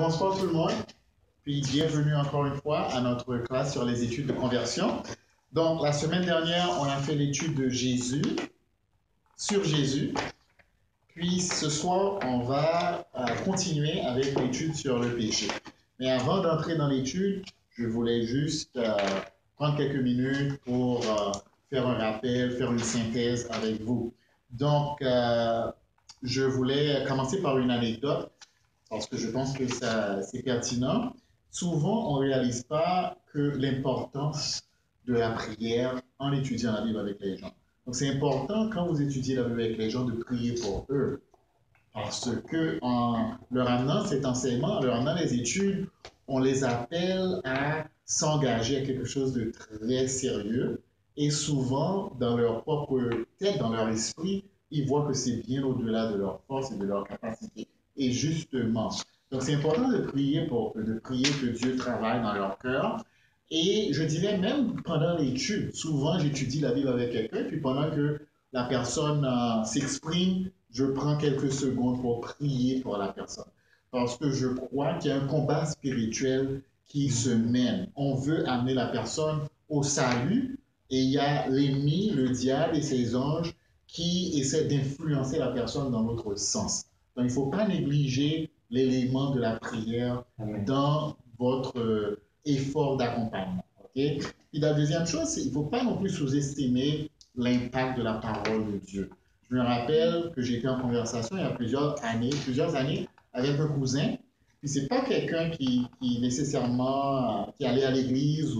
Bonsoir tout le monde, puis bienvenue encore une fois à notre classe sur les études de conversion. Donc, la semaine dernière, on a fait l'étude de Jésus, sur Jésus. Puis ce soir, on va continuer avec l'étude sur le péché. Mais avant d'entrer dans l'étude, je voulais juste prendre quelques minutes pour faire un rappel, faire une synthèse avec vous. Donc, je voulais commencer par une anecdote, parce que je pense que c'est pertinent. Souvent, on ne réalise pas que l'importance de la prière en étudiant la Bible avec les gens. Donc, c'est important, quand vous étudiez la Bible avec les gens, de prier pour eux. Parce que en leur amenant cet enseignement, en leur amenant les études, on les appelle à s'engager à quelque chose de très sérieux. Et souvent, dans leur propre tête, dans leur esprit, ils voient que c'est bien au-delà de leur force et de leur capacité. Et justement, donc c'est important de prier pour eux, de prier que Dieu travaille dans leur cœur. Et je dirais même pendant l'étude, souvent j'étudie la Bible avec quelqu'un, puis pendant que la personne s'exprime, je prends quelques secondes pour prier pour la personne. Parce que je crois qu'il y a un combat spirituel qui se mène. On veut amener la personne au salut, et il y a l'ennemi, le diable et ses anges qui essaient d'influencer la personne dans l'autre sens. Donc, il ne faut pas négliger l'élément de la prière dans votre effort d'accompagnement. Okay? Et la deuxième chose, c'est qu'il ne faut pas non plus sous-estimer l'impact de la parole de Dieu. Je me rappelle que j'étais en conversation il y a plusieurs années avec un cousin. Puis c'est pas quelqu'un qui nécessairement qui allait à l'église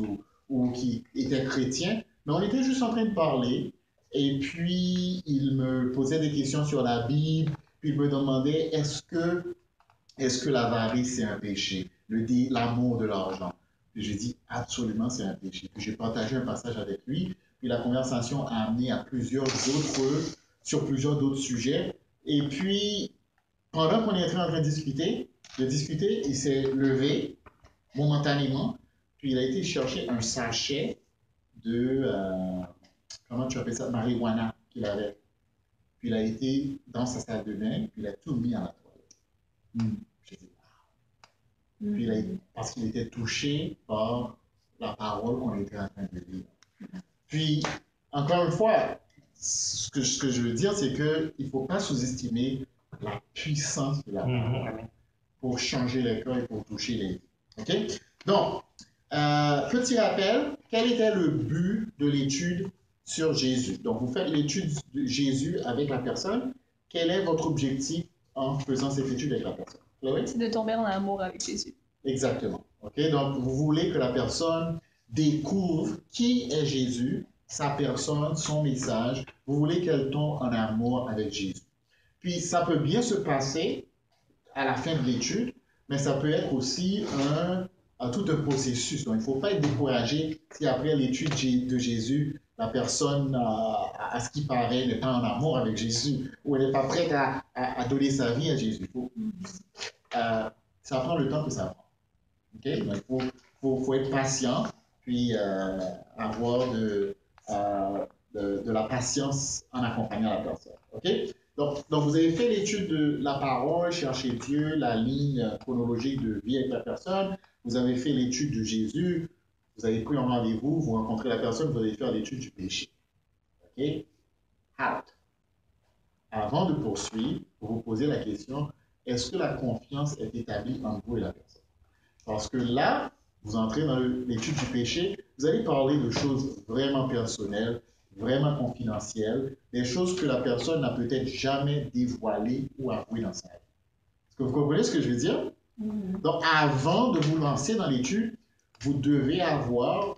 ou qui était chrétien, mais on était juste en train de parler. Et puis il me posait des questions sur la Bible. Puis il me demandait est-ce que l'avarice c'est un péché, l'amour de l'argent. Puis j'ai dit absolument c'est un péché. Puis j'ai partagé un passage avec lui. Puis la conversation a amené à sur plusieurs d'autres sujets. Et puis, pendant qu'on est en train de discuter, il s'est levé momentanément, puis il a été chercher un sachet de, comment tu appelles ça, marijuana qu'il avait. Puis il a été dans sa salle de bain, puis il a tout mis à la toilette. J'ai dit, wow. Puis parce qu'il était touché par la parole qu'on était en train de lire. Puis, encore une fois, ce que je veux dire, c'est qu'il ne faut pas sous-estimer la puissance de la parole pour changer les cœurs et pour toucher les vies. OK? Donc, petit rappel, quel était le but de l'étude sur Jésus? Donc, vous faites l'étude de Jésus avec la personne. Quel est votre objectif en faisant cette étude avec la personne? Chloé? C'est de tomber en amour avec Jésus. Exactement. OK? Donc, vous voulez que la personne découvre qui est Jésus, sa personne, son message. Vous voulez qu'elle tombe en amour avec Jésus. Puis, ça peut bien se passer à la fin de l'étude, mais ça peut être aussi tout un processus. Donc, il ne faut pas être découragé si après l'étude de Jésus, la personne, à ce qui paraît, n'est pas en amour avec Jésus ou elle n'est pas prête à donner sa vie à Jésus. Ça prend le temps que ça prend. Okay? Donc, il faut être patient, puis avoir de la patience en accompagnant la personne. Okay? Donc, vous avez fait l'étude de la parole, chercher Dieu, la ligne chronologique de vie avec la personne. Vous avez fait l'étude de Jésus. Vous avez pris un rendez-vous, vous rencontrez la personne, vous allez faire l'étude du péché. OK? Out. Avant de poursuivre, vous vous posez la question, est-ce que la confiance est établie entre vous et la personne? Parce que là, vous entrez dans l'étude du péché, vous allez parler de choses vraiment personnelles, vraiment confidentielles, des choses que la personne n'a peut-être jamais dévoilées ou avouées dans sa vie. Est-ce que vous comprenez ce que je veux dire? Donc, avant de vous lancer dans l'étude, vous devez avoir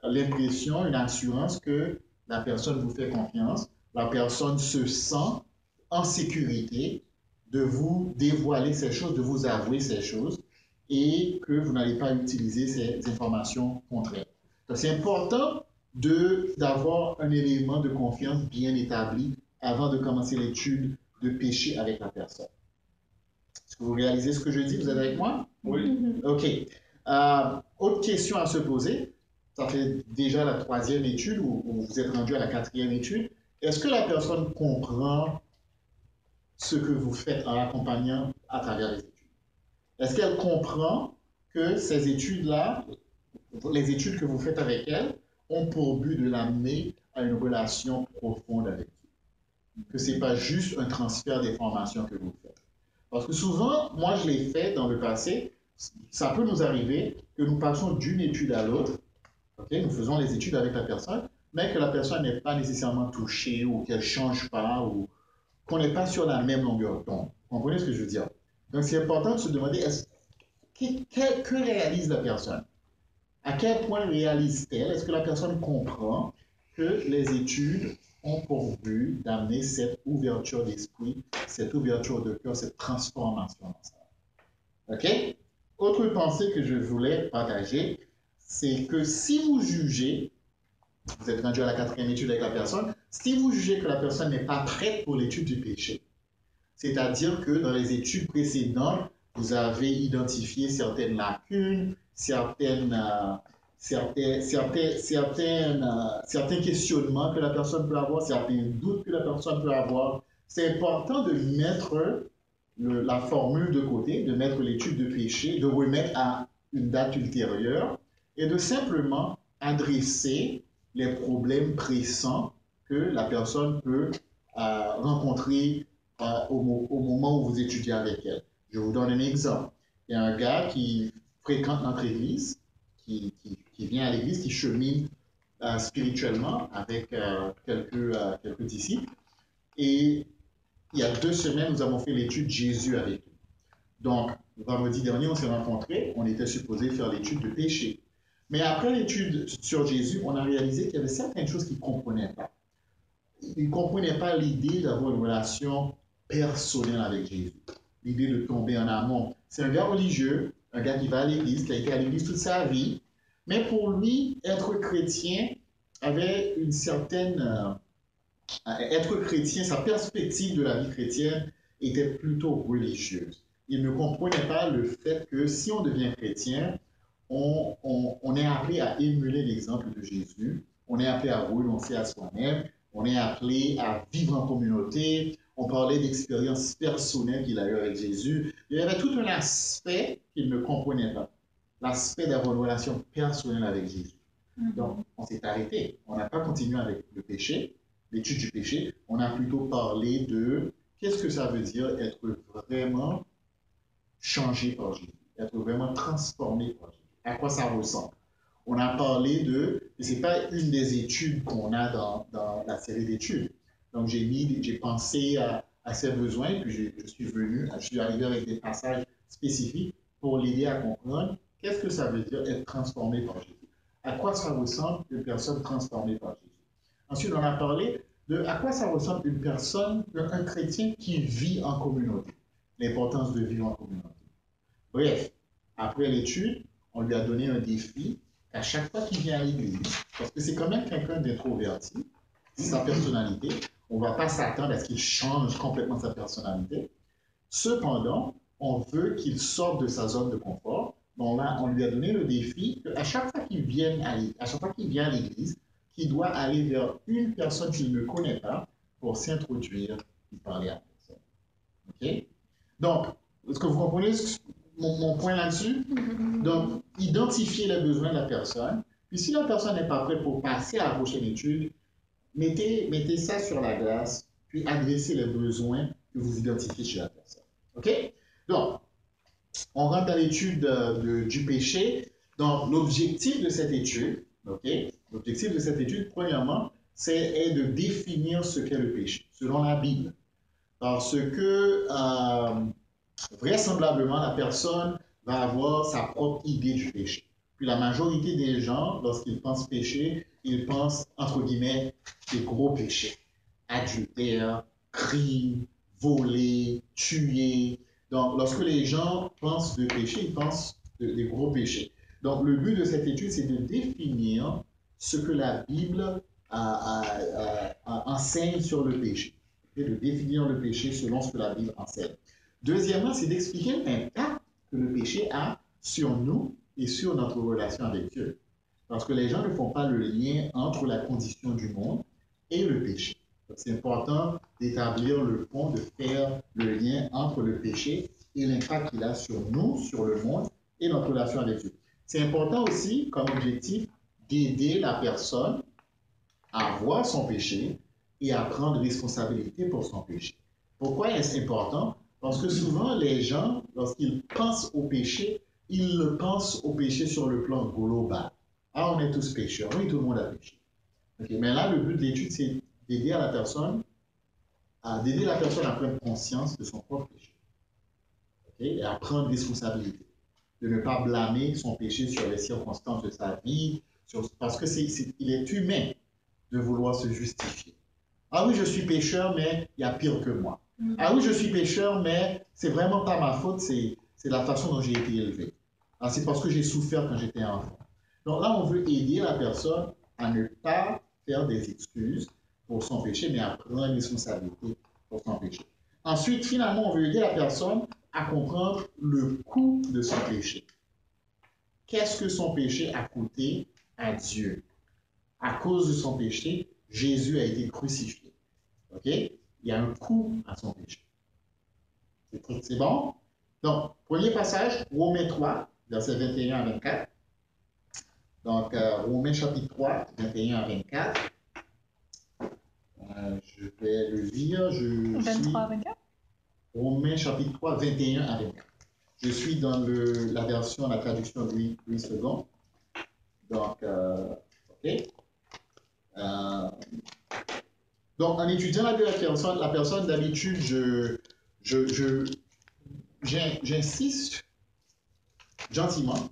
l'impression, une assurance que la personne vous fait confiance, la personne se sent en sécurité de vous dévoiler ces choses, de vous avouer ces choses, et que vous n'allez pas utiliser ces informations contre elle. Donc, c'est important d'avoir un élément de confiance bien établi avant de commencer l'étude de péché avec la personne. Est-ce que vous réalisez ce que je dis? Vous êtes avec moi? Oui. OK. Autre question à se poser. Ça fait déjà la 3e étude ou vous êtes rendu à la 4e étude. Est-ce que la personne comprend ce que vous faites en l'accompagnant à travers les études? Est-ce qu'elle comprend que ces études-là, les études que vous faites avec elle, ont pour but de l'amener à une relation profonde avec Dieu? Que ce n'est pas juste un transfert d'informations que vous faites. Parce que souvent, moi je l'ai fait dans le passé, ça peut nous arriver que nous passons d'une étude à l'autre, okay? Nous faisons les études avec la personne, mais que la personne n'est pas nécessairement touchée ou qu'elle ne change pas ou qu'on n'est pas sur la même longueur d'onde. Vous comprenez ce que je veux dire? Donc c'est important de se demander que réalise la personne? À quel point réalise-t-elle? Est-ce que la personne comprend que les études ont pour but d'amener cette ouverture d'esprit, cette ouverture de cœur, cette transformation dans ça? OK? Autre pensée que je voulais partager, c'est que si vous jugez, vous êtes rendu à la 4e étude avec la personne, si vous jugez que la personne n'est pas prête pour l'étude du péché, c'est-à-dire que dans les études précédentes, vous avez identifié certaines lacunes, certains questionnements que la personne peut avoir, certains doutes que la personne peut avoir, c'est important de mettre la formule de côté, de mettre l'étude de péché, de remettre à une date ultérieure et de simplement adresser les problèmes pressants que la personne peut rencontrer au moment où vous étudiez avec elle. Je vous donne un exemple. Il y a un gars qui fréquente notre église, qui vient à l'église, qui chemine spirituellement avec quelques disciples. Et il y a 2 semaines, nous avons fait l'étude Jésus avec lui. Donc, vendredi dernier, on s'est rencontrés, on était supposé faire l'étude de péché. Mais après l'étude sur Jésus, on a réalisé qu'il y avait certaines choses qu'il ne comprenait pas. Il ne comprenait pas l'idée d'avoir une relation personnelle avec Jésus, l'idée de tomber en amour. C'est un gars religieux, un gars qui va à l'église, qui a été à l'église toute sa vie, mais pour lui, être chrétien avait une certaine... être chrétien, sa perspective de la vie chrétienne était plutôt religieuse. Il ne comprenait pas le fait que si on devient chrétien, on est appelé à émuler l'exemple de Jésus, on est appelé à renoncer à soi-même, on est appelé à vivre en communauté. On parlait d'expériences personnelles qu'il a eues avec Jésus. Il y avait tout un aspect qu'il ne comprenait pas, l'aspect d'avoir une relation personnelle avec Jésus. Donc, on s'est arrêté. On n'a pas continué avec le péché, l'étude du péché. On a plutôt parlé de qu'est-ce que ça veut dire être vraiment changé par Jésus, être vraiment transformé par Jésus. À quoi ça ressemble? On a parlé de, et ce n'est pas une des études qu'on a dans la série d'études. Donc, j'ai pensé à ses besoins, puis je suis arrivé avec des passages spécifiques pour l'aider à comprendre qu'est-ce que ça veut dire être transformé par Jésus. À quoi ça ressemble une personne transformée par Jésus. Ensuite, on a parlé de à quoi ça ressemble une personne, un chrétien qui vit en communauté, l'importance de vivre en communauté. Bref, après l'étude, on lui a donné un défi à chaque fois qu'il vient à l'église, parce que c'est quand même quelqu'un d'introverti, c'est sa personnalité, on ne va pas s'attendre à ce qu'il change complètement sa personnalité. Cependant, on veut qu'il sorte de sa zone de confort. Donc là, on lui a donné le défi qu'à chaque fois qu'il vient à l'église, qu'il doit aller vers une personne qu'il ne connaît pas pour s'introduire et parler à la personne. OK? Donc, est-ce que vous comprenez mon point là-dessus? Donc, identifier les besoins de la personne. Puis si la personne n'est pas prête pour passer à la prochaine étude, mettez ça sur la glace, puis adressez les besoins que vous identifiez chez la personne. OK? Donc, on rentre dans l'étude du péché. Donc, l'objectif de cette étude, OK? L'objectif de cette étude, premièrement, c'est de définir ce qu'est le péché, selon la Bible. Parce que, vraisemblablement, la personne va avoir sa propre idée du péché. Puis la majorité des gens, lorsqu'ils pensent péché, ils pensent, entre guillemets, des gros péchés. Adultère, crime, voler, tuer. Donc, lorsque les gens pensent de péché, ils pensent des gros péchés. Donc, le but de cette étude, c'est de définir ce que la Bible enseigne sur le péché. Et de définir le péché selon ce que la Bible enseigne. Deuxièmement, c'est d'expliquer l'impact que le péché a sur nous et sur notre relation avec Dieu. Parce que les gens ne font pas le lien entre la condition du monde et le péché. C'est important d'établir le pont, de faire le lien entre le péché et l'impact qu'il a sur nous, sur le monde et notre relation avec Dieu. C'est important aussi comme objectif d'aider la personne à voir son péché et à prendre responsabilité pour son péché. Pourquoi est-ce important? Parce que souvent, les gens, lorsqu'ils pensent au péché, ils le pensent au péché sur le plan global. Ah, on est tous pécheurs. Oui, tout le monde a péché. Okay. Mais là, le but de l'étude, c'est d'aider la personne à prendre conscience de son propre péché. Okay. Et à prendre responsabilité. De ne pas blâmer son péché sur les circonstances de sa vie, parce que il est humain de vouloir se justifier. Ah oui, je suis pécheur, mais il y a pire que moi. Ah oui, je suis pécheur, mais c'est vraiment pas ma faute, c'est la façon dont j'ai été élevé. Ah, c'est parce que j'ai souffert quand j'étais enfant. Donc là, on veut aider la personne à ne pas faire des excuses pour son péché, mais à prendre responsabilité pour son péché. Ensuite, finalement, on veut aider la personne à comprendre le coût de son péché. Qu'est-ce que son péché a coûté à Dieu? À cause de son péché, Jésus a été crucifié. OK? Il y a un coût à son péché. C'est bon? Donc, premier passage, Romains 3, versets 21 à 24. Donc, Romains chapitre 3, 21 à 24. Je vais le lire. 23 à 24? Romains chapitre 3, 21 à 24. Je suis dans la version, la traduction de Louis II. Donc, OK. Donc, en étudiant la personne d'habitude, j'insiste gentiment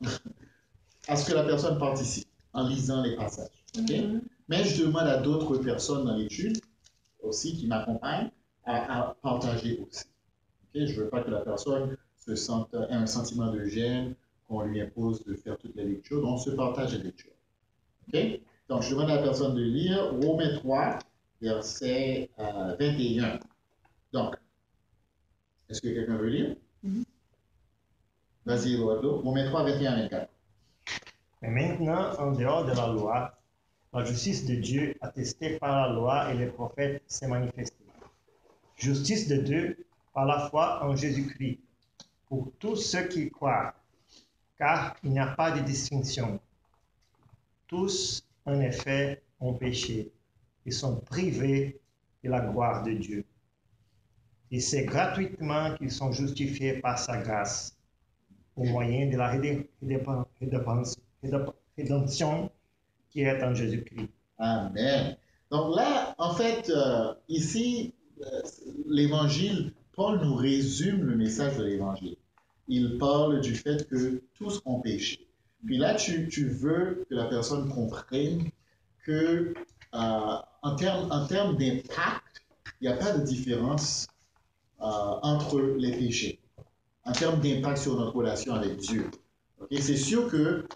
à ce que la personne participe en lisant les passages. Okay? Mais je demande à d'autres personnes dans l'étude aussi qui m'accompagnent à partager aussi. Okay? Je ne veux pas que la personne ait un sentiment de gêne, qu'on lui impose de faire toutes les lectures, donc on se partage les lectures. Okay? Donc, je demande à la personne de lire Romains 3, verset 21. Donc, est-ce que quelqu'un veut lire? Vas-y, Eduardo. Romains 3, 21 à 24. Mais maintenant, en dehors de la loi, la justice de Dieu, attestée par la loi et les prophètes, s'est manifestée. Justice de Dieu par la foi en Jésus-Christ, pour tous ceux qui croient, car il n'y a pas de distinction. Tous, en effet, ont péché et sont privés de la gloire de Dieu. Et c'est gratuitement qu'ils sont justifiés par sa grâce, au moyen de la rédemption qui est en Jésus-Christ. Amen. Donc là, en fait, ici, l'Évangile, Paul nous résume le message de l'Évangile. Il parle du fait que tous ont péché. Puis là, tu veux que la personne comprenne que en termes d'impact, il n'y a pas de différence entre les péchés. En termes d'impact sur notre relation avec Dieu. Okay? C'est sûr que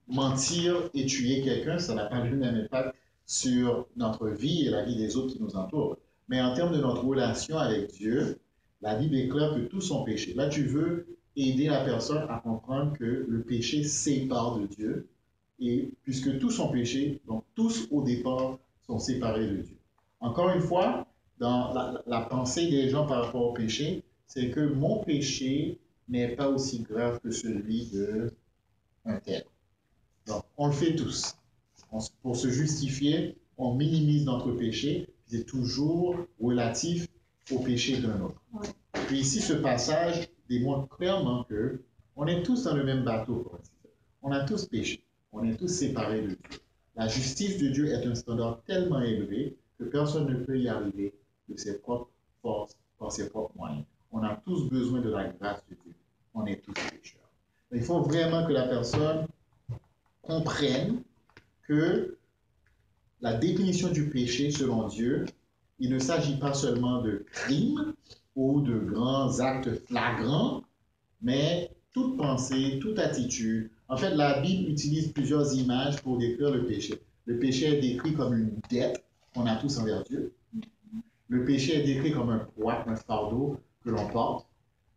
mentir et tuer quelqu'un, ça n'a pas le même impact sur notre vie et la vie des autres qui nous entourent. Mais en termes de notre relation avec Dieu, la Bible est claire que tous sont péchés. Là, tu veux aider la personne à comprendre que le péché sépare de Dieu. Et puisque tous sont péchés, donc tous au départ sont séparés de Dieu. Encore une fois, dans la pensée des gens par rapport au péché, c'est que mon péché n'est pas aussi grave que celui d'un tel. Donc, on le fait tous. Pour se justifier, on minimise notre péché, c'est toujours relatif au péché d'un autre. Ouais. Puis ici, ce passage démontre clairement que on est tous dans le même bateau. On a tous péché. On est tous séparés de Dieu. La justice de Dieu est un standard tellement élevé que personne ne peut y arriver de ses propres forces, par ses propres moyens. On a tous besoin de la grâce de Dieu. On est tous pécheurs. Il faut vraiment que la personne comprenne que la définition du péché selon Dieu, il ne s'agit pas seulement de crimes ou de grands actes flagrants, mais toute pensée, toute attitude. En fait, la Bible utilise plusieurs images pour décrire le péché. Le péché est décrit comme une dette qu'on a tous envers Dieu. Le péché est décrit comme un poids, un fardeau que l'on porte.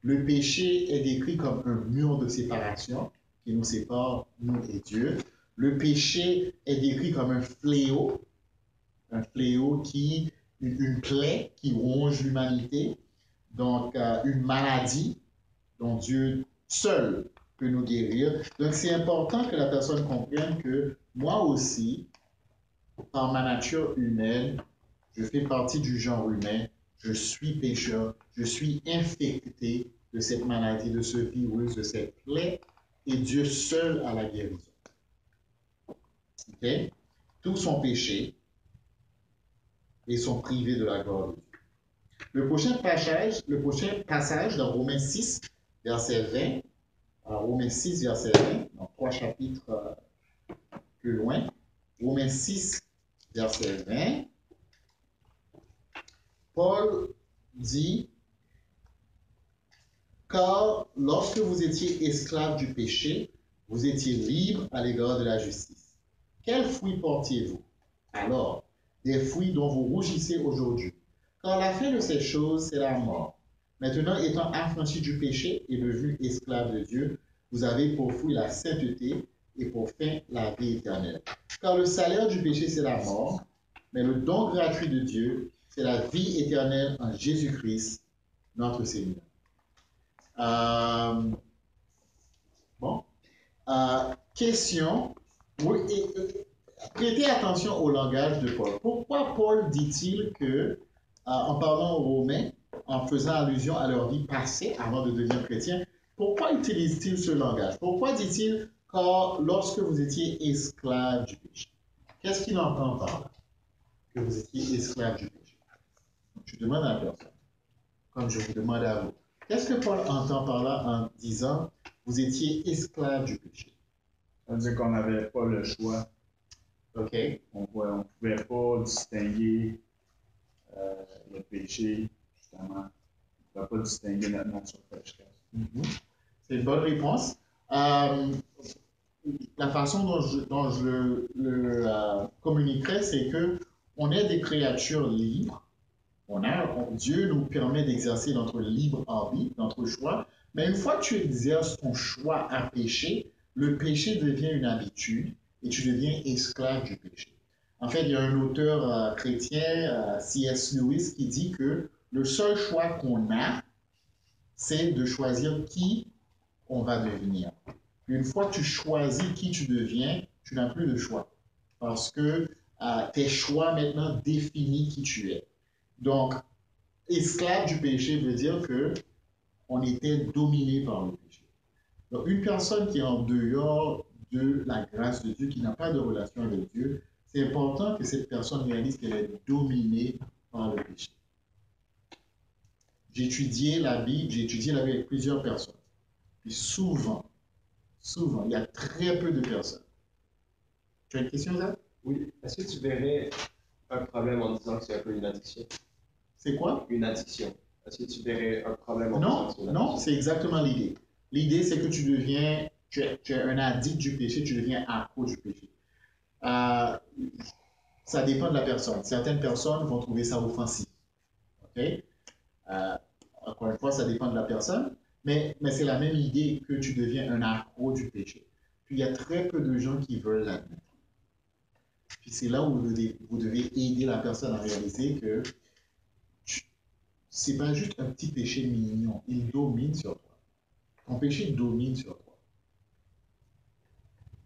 Le péché est décrit comme un mur de séparation qui nous sépare, nous et Dieu. Le péché est décrit comme un fléau une plaie qui ronge l'humanité, donc une maladie. Donc Dieu seul peut nous guérir. Donc c'est important que la personne comprenne que moi aussi, par ma nature humaine, je fais partie du genre humain, je suis pécheur, je suis infecté de cette maladie, de ce virus, de cette plaie, et Dieu seul a la guérison. Okay? Tous sont péchés et sont privés de la gloire de Dieu. Le prochain passage dans Romains 6, verset 20, Romains 6, verset 20, donc 3 chapitres plus loin, Romains 6, verset 20, Paul dit, car lorsque vous étiez esclaves du péché, vous étiez libres à l'égard de la justice. Quels fruits portiez-vous? Alors, des fruits dont vous rougissez aujourd'hui. Car la fin de ces choses, c'est la mort. Maintenant, étant affranchis du péché et devenus esclaves de Dieu, vous avez pour fruit la sainteté et pour fin la vie éternelle. Car le salaire du péché, c'est la mort, mais le don gratuit de Dieu, c'est la vie éternelle en Jésus-Christ, notre Seigneur. Question. Oui, prêtez attention au langage de Paul. Pourquoi Paul dit-il que, en parlant aux Romains, en faisant allusion à leur vie passée avant de devenir chrétiens, pourquoi utilise-t-il ce langage? Pourquoi dit-il car lorsque vous étiez esclaves du péché? Qu'est-ce qu'il entend par là? Que vous étiez esclaves du péché. Je demande à la personne, comme je vous demande à vous. Qu'est-ce que Paul entend par là en disant vous étiez esclaves du péché? Ça veut dire qu'on n'avait pas le choix. OK. On ne pouvait pas distinguer le péché, justement. On ne pouvait pas distinguer notre nature pécheresse. C'est une bonne réponse. La façon dont je le communiquerai, c'est que on est des créatures libres. Dieu nous permet d'exercer notre libre arbitre, notre choix. Mais une fois que tu exerces ton choix à pécher, le péché devient une habitude et tu deviens esclave du péché. En fait, il y a un auteur chrétien, C.S. Lewis, qui dit que le seul choix qu'on a, c'est de choisir qui on va devenir. Une fois que tu choisis qui tu deviens, tu n'as plus de choix. Parce que tes choix maintenant définissent qui tu es. Donc, esclave du péché veut dire que on était dominé par le péché. Donc, une personne qui est en dehors de la grâce de Dieu, qui n'a pas de relation avec Dieu, c'est important que cette personne réalise qu'elle est dominée par le péché. J'ai étudié la Bible avec plusieurs personnes. Puis souvent, il y a très peu de personnes. Tu as une question, Zach? Oui. Est-ce que tu verrais un problème en disant que c'est un peu une addiction? C'est quoi? Une addiction. Est-ce que tu verrais un problème en disant que c'est une addiction? Non, c'est exactement l'idée. L'idée, c'est que tu es un addict du péché, tu deviens accro du péché. Ça dépend de la personne. Certaines personnes vont trouver ça offensif. OK? Encore une fois, ça dépend de la personne, mais c'est la même idée que tu deviens un accro du péché. Puis il y a très peu de gens qui veulent l'admettre. Puis c'est là où vous devez aider la personne à réaliser que c'est pas juste un petit péché mignon, il domine sur toi. Ton péché domine sur toi.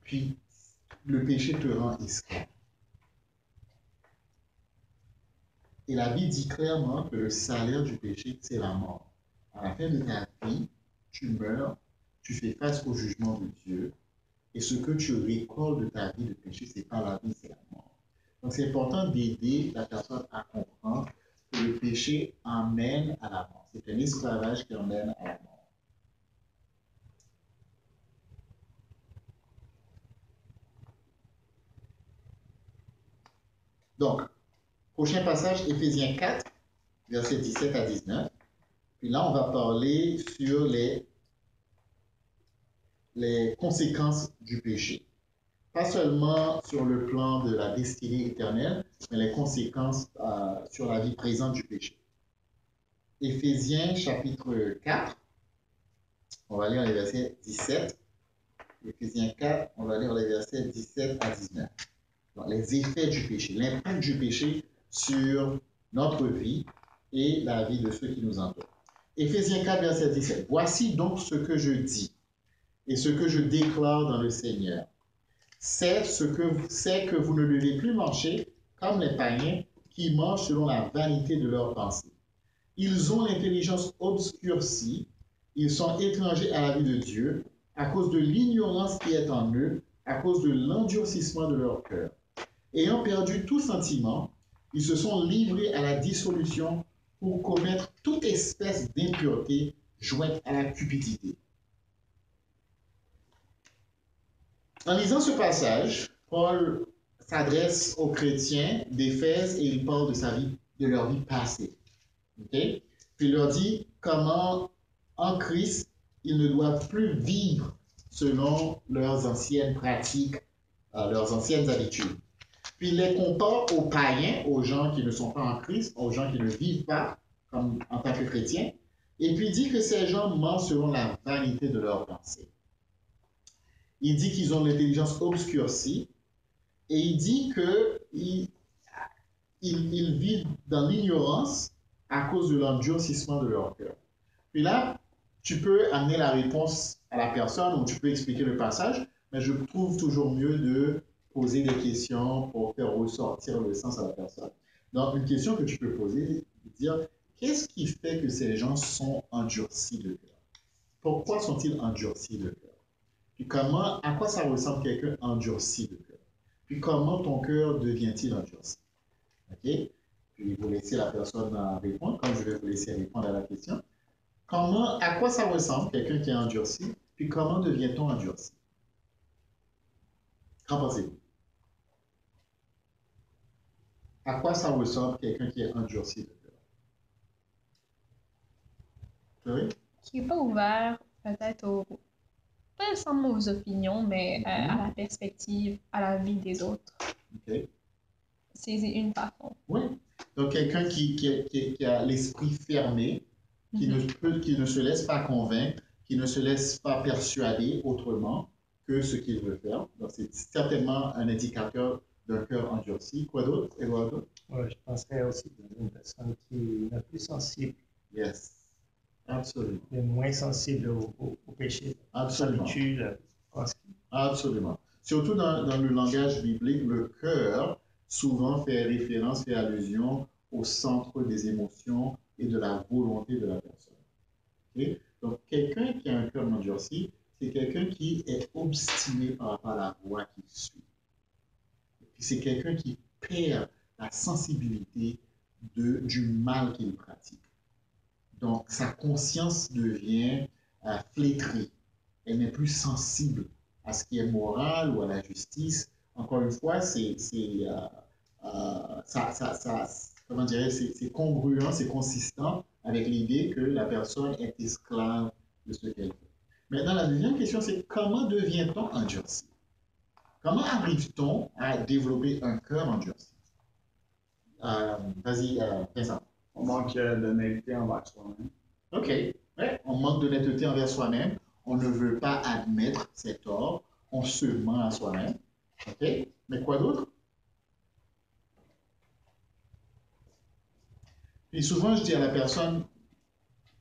Puis le péché te rend esclave. Et la Bible dit clairement que le salaire du péché, c'est la mort. À la fin de ta vie, tu meurs, tu fais face au jugement de Dieu, et ce que tu récoltes de ta vie de péché, ce n'est pas la vie, c'est la mort. Donc c'est important d'aider la personne à comprendre que le péché emmène à la mort. C'est un esclavage qui emmène à la mort. Donc, prochain passage, Éphésiens 4, versets 17 à 19. Puis là, on va parler sur les conséquences du péché. Pas seulement sur le plan de la destinée éternelle, mais les conséquences sur la vie présente du péché. Éphésiens chapitre 4, on va lire les versets 17. Éphésiens 4, on va lire les versets 17 à 19. Donc, les effets du péché, l'impact du péché sur notre vie et la vie de ceux qui nous entourent. Éphésiens 4, verset 17. Voici donc ce que je dis et ce que je déclare dans le Seigneur. C'est que vous ne devez plus marcher comme les païens qui marchent selon la vanité de leurs pensées. Ils ont l'intelligence obscurcie, ils sont étrangers à la vie de Dieu à cause de l'ignorance qui est en eux, à cause de l'endurcissement de leur cœur. Ayant perdu tout sentiment, ils se sont livrés à la dissolution pour commettre toute espèce d'impureté jointe à la cupidité. En lisant ce passage, Paul s'adresse aux chrétiens d'Éphèse et il parle de leur vie passée. Okay? Puis il leur dit comment en Christ, ils ne doivent plus vivre selon leurs anciennes pratiques, leurs anciennes habitudes. Puis il les compare aux païens, aux gens qui ne sont pas en Christ, aux gens qui ne vivent pas comme en tant que chrétiens. Et puis il dit que ces gens mentent selon la vanité de leurs pensées. Il dit qu'ils ont l'intelligence obscurcie et il dit qu'ils vivent dans l'ignorance à cause de l'endurcissement de leur cœur. Puis là, tu peux amener la réponse à la personne ou tu peux expliquer le passage, mais je trouve toujours mieux de poser des questions pour faire ressortir le sens à la personne. Donc, une question que tu peux poser, dire, qu'est-ce qui fait que ces gens sont endurcis de cœur? Pourquoi sont-ils endurcis de cœur? Puis à quoi ça ressemble quelqu'un endurci de cœur? Puis comment ton cœur devient-il endurci? OK? Puis vous laissez la personne répondre, comme je vais vous laisser répondre à la question. À quoi ça ressemble quelqu'un qui est endurci? Puis comment devient-on endurci? Qu'en pensez-vous? À quoi ça ressemble quelqu'un qui est endurci de cœur? Oui? Qui n'est pas ouvert peut-être pas nécessairement aux opinions, mais à la perspective, à la vie des autres. OK. C'est une façon. Oui. Donc, quelqu'un qui a l'esprit fermé, qui ne se laisse pas convaincre, qui ne se laisse pas persuader autrement que ce qu'il veut faire. Donc, c'est certainement un indicateur d'un cœur endurci. Quoi d'autre, Eduardo? Oui, je penserais aussi d'une personne qui est plus sensible. Yes. Absolument. Est moins sensible au péché. Absolument. Absolument. Surtout dans le langage biblique, le cœur souvent fait référence, fait allusion au centre des émotions et de la volonté de la personne. Okay? Donc, quelqu'un qui a un cœur endurci, c'est quelqu'un qui est obstiné par rapport à la voie qu'il suit. C'est quelqu'un qui perd la sensibilité du mal qu'il pratique. Donc, sa conscience devient flétrie. Elle n'est plus sensible à ce qui est moral ou à la justice. Encore une fois, c'est congruent, c'est consistant avec l'idée que la personne est esclave de ce qu'elle fait. Maintenant, la deuxième question, c'est comment devient-on endurci? Comment arrive-t-on à développer un cœur endurci? Vas-y, Vincent. On manque d'honnêteté envers soi-même. OK. Ouais. On manque d'honnêteté envers soi-même. On ne veut pas admettre ses torts. On se ment à soi-même. OK. Mais quoi d'autre? Puis souvent, je dis à la personne,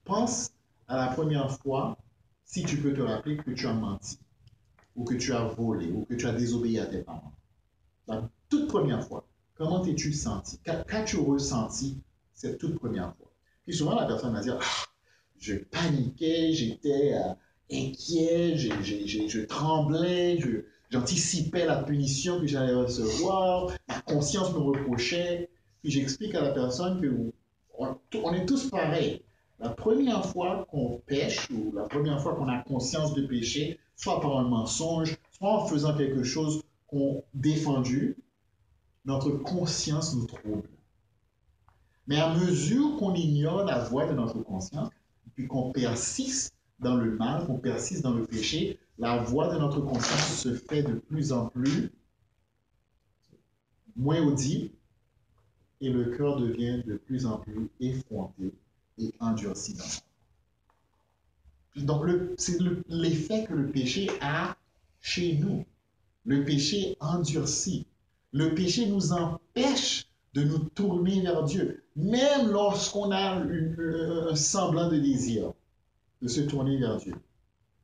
pense à la première fois, si tu peux te rappeler que tu as menti, ou que tu as volé, ou que tu as désobéi à tes parents. La toute première fois, comment t'es-tu senti? Qu'as-tu ressenti cette toute première fois? Puis souvent, la personne va dire, je paniquais, j'étais inquiet, je tremblais, j'anticipais la punition que j'allais recevoir, ma conscience me reprochait. Puis j'explique à la personne que on est tous pareils. La première fois qu'on pêche ou la première fois qu'on a conscience de péché, soit par un mensonge, soit en faisant quelque chose qu'on défendu, notre conscience nous trouble. Mais à mesure qu'on ignore la voix de notre conscience, puis qu'on persiste dans le mal, qu'on persiste dans le péché, la voix de notre conscience se fait de plus en plus moins audible et le cœur devient de plus en plus effronté et endurci. Donc, c'est l'effet que le péché a chez nous. Le péché endurcit. Le péché nous empêche de nous tourner vers Dieu, même lorsqu'on a un semblant de désir de se tourner vers Dieu.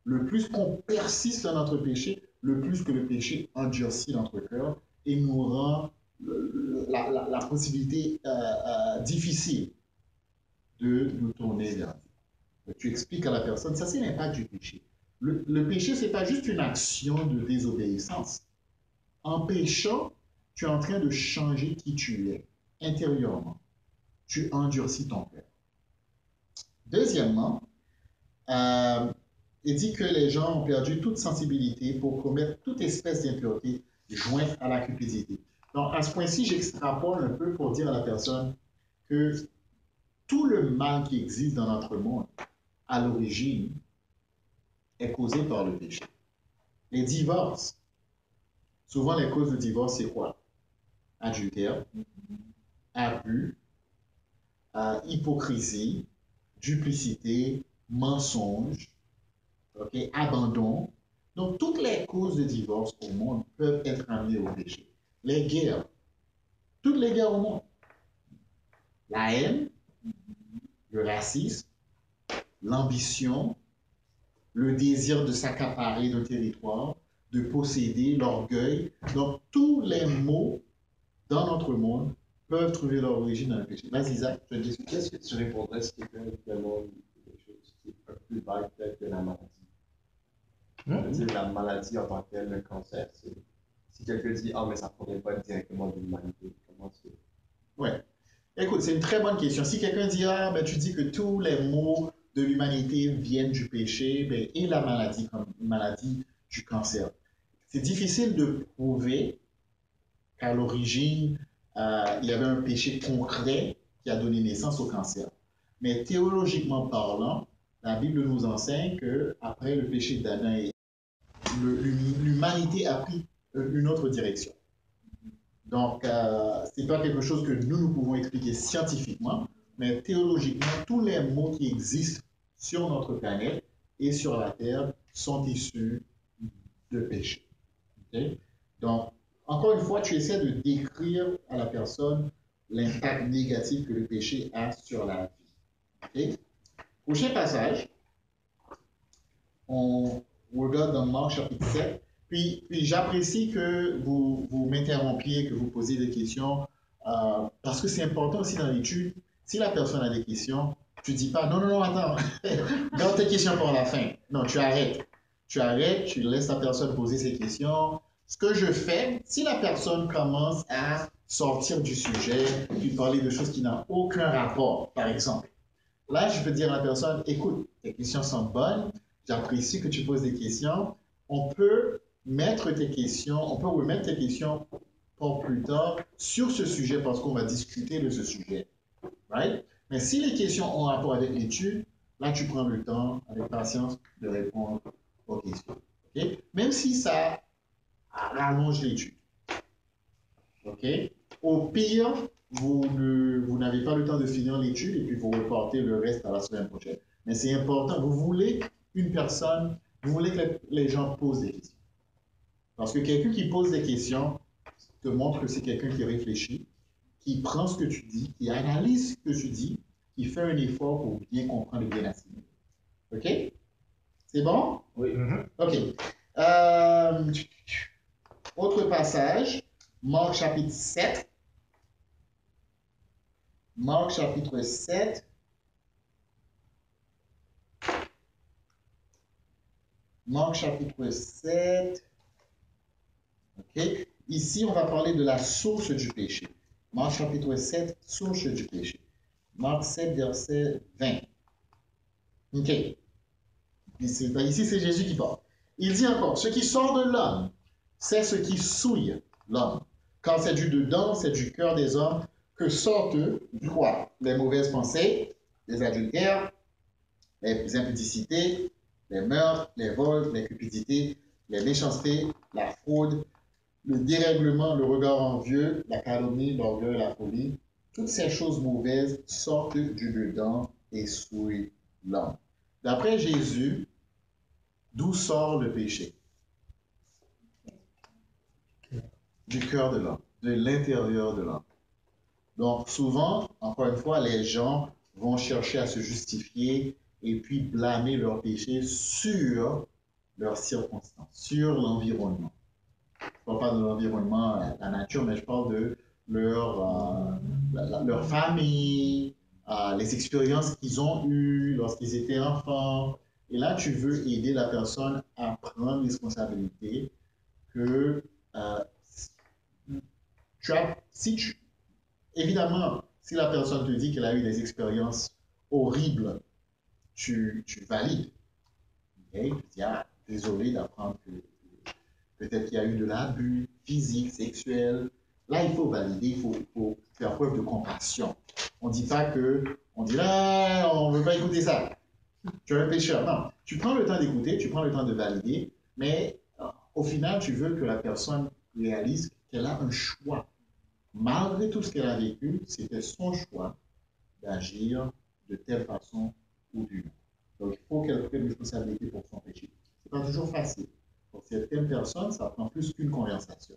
Le plus qu'on persiste dans notre péché, le plus que le péché endurcit notre cœur et nous rend la possibilité difficile de nous tourner vers Dieu. Tu expliques à la personne, ça c'est l'impact du péché. Le péché, ce n'est pas juste une action de désobéissance. En péchant, tu es en train de changer qui tu es intérieurement. Tu endurcis ton cœur. Deuxièmement, il dit que les gens ont perdu toute sensibilité pour commettre toute espèce d'impureté jointe à la cupidité. Donc, à ce point-ci, j'extrapole un peu pour dire à la personne que tout le mal qui existe dans notre monde, à l'origine, est causé par le péché. Les divorces, souvent les causes de divorce, c'est quoi? Adultère, abus, hypocrisie, duplicité, mensonge, okay, abandon. Donc, toutes les causes de divorce au monde peuvent être amenées au péché. Les guerres, toutes les guerres au monde, la haine, le racisme, l'ambition, le désir de s'accaparer d'un territoire, de posséder, l'orgueil. Donc, tous les maux dans notre monde peuvent trouver leur origine dans le péché. Vas-y, Isaac, je te dis. Qu'est-ce que tu répondrais si quelqu'un demande quelque chose qui est un peu plus vague peut-être que la maladie? C'est la maladie en tant que telle, le cancer. Si quelqu'un dit, ah, mais ça ne provient pas directement de l'humanité, comment c'est? Ouais. Écoute, c'est une très bonne question. Si quelqu'un dit, ah, ben, tu dis que tous les maux de l'humanité viennent du péché, ben, et la maladie comme maladie du cancer. C'est difficile de prouver qu'à l'origine, il y avait un péché concret qui a donné naissance au cancer. Mais théologiquement parlant, la Bible nous enseigne qu'après le péché d'Adam et l'humanité a pris une autre direction. Donc, ce n'est pas quelque chose que nous pouvons expliquer scientifiquement, mais théologiquement, tous les maux qui existent sur notre planète et sur la Terre sont issus de péché. Okay? Donc, encore une fois, tu essaies de décrire à la personne l'impact négatif que le péché a sur la vie. Okay? Prochain passage, on regarde dans Marc chapitre 7. Puis j'apprécie que vous m'interrompiez, que vous posiez des questions, parce que c'est important aussi dans l'étude. Si la personne a des questions, tu ne dis pas, non, attends, garde tes questions pour la fin. Non, tu arrêtes. Tu arrêtes, tu laisses la personne poser ses questions. Ce que je fais, si la personne commence à sortir du sujet, puis parler de choses qui n'ont aucun rapport, par exemple, là, je peux dire à la personne, écoute, tes questions sont bonnes, j'apprécie que tu poses des questions, on peut mettre tes questions, on peut remettre tes questions pour plus tard sur ce sujet parce qu'on va discuter de ce sujet. Right? Mais si les questions ont rapport avec l'étude, là, tu prends le temps, avec patience, de répondre aux questions. Okay? Même si ça rallonge l'étude. Okay? Au pire, vous n'avez pas le temps de finir l'étude et puis vous reportez le reste à la semaine prochaine. Mais c'est important. Vous voulez que les gens posent des questions. Parce que quelqu'un qui pose des questions te montre que c'est quelqu'un qui réfléchit, qui prend ce que tu dis, qui analyse ce que tu dis, qui fait un effort pour bien comprendre et bien assimiler. OK? C'est bon? Oui. OK. Autre passage, Marc chapitre 7. Marc chapitre 7. Marc chapitre 7. OK? Ici, on va parler de la source du péché. Marc chapitre 7, source du péché. Marc 7, verset 20. OK. Ici, c'est Jésus qui parle. Il dit encore, ce qui sort de l'homme, c'est ce qui souille l'homme. Quand c'est du dedans, c'est du cœur des hommes que sortent du quoi? Les mauvaises pensées, les adultères, les impudicités, les meurtres, les vols, les cupidités, les méchancetés, la fraude, le dérèglement, le regard envieux, la calomnie, l'orgueil, la folie. Toutes ces choses mauvaises sortent du dedans et souillent l'homme. D'après Jésus, d'où sort le péché? Du cœur de l'homme, de l'intérieur de l'homme. Donc, souvent, encore une fois, les gens vont chercher à se justifier et puis blâmer leur péché sur leurs circonstances, sur l'environnement. Je ne parle pas de l'environnement, la nature, mais je parle de leur famille, les expériences qu'ils ont eues lorsqu'ils étaient enfants. Et là, tu veux aider la personne à prendre responsabilité que évidemment, si la personne te dit qu'elle a eu des expériences horribles, tu valides. Okay? Tu dis, ah, désolé d'apprendre que peut-être qu'il y a eu de l'abus physique, sexuel. Là, il faut valider, il faut faire preuve de compassion. On ne dit pas que, on dit là, on ne veut pas écouter ça. Tu es un pécheur. Non, tu prends le temps d'écouter, tu prends le temps de valider, mais au final, tu veux que la personne réalise qu'elle a un choix. Malgré tout ce qu'elle a vécu, c'était son choix d'agir de telle façon ou d'une autre. Donc, il faut qu'elle prenne responsabilité pour son péché. Ce n'est pas toujours facile. Pour certaines personnes, ça prend plus qu'une conversation.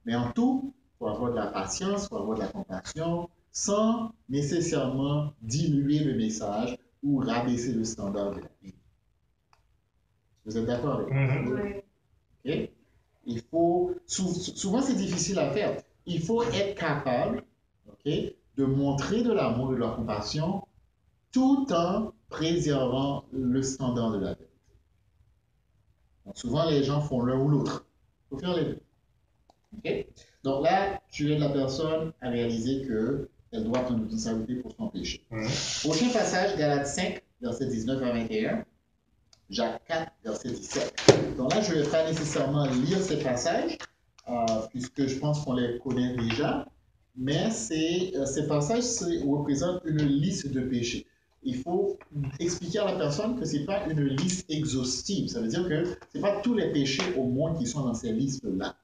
Mais en tout, il faut avoir de la patience, il faut avoir de la compassion, sans nécessairement diluer le message ou rabaisser le standard de la vie. Vous êtes d'accord avec moi? Okay? Il faut, souvent c'est difficile à faire. Il faut être capable, okay, de montrer de l'amour, de la compassion, tout en préservant le standard de la vérité. Donc, souvent, les gens font l'un ou l'autre. Il faut faire les deux. Okay? Donc là, tu aides la personne à réaliser qu'elle doit prendre responsabilité pour son péché. Prochain passage, Galates 5, versets 19 à 21. Jacques 4, verset 17. Donc là, je ne vais pas nécessairement lire ces passages, puisque je pense qu'on les connaît déjà, mais ces passages représentent une liste de péchés. Il faut expliquer à la personne que ce n'est pas une liste exhaustive. Ça veut dire que ce n'est pas tous les péchés au monde qui sont dans ces listes-là.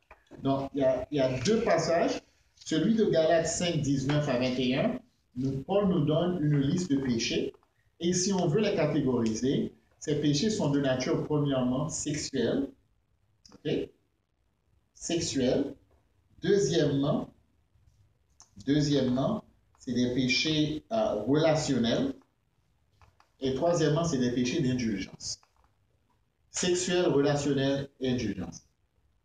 Donc, il y a deux passages. Celui de Galates 5, 19 à 21, Paul nous donne une liste de péchés. Et si on veut les catégoriser, ces péchés sont de nature, premièrement, sexuelle. Okay? Sexuelle. Deuxièmement, c'est des péchés relationnels. Et troisièmement, c'est des péchés d'indulgence. Sexuel, relationnel, indulgence.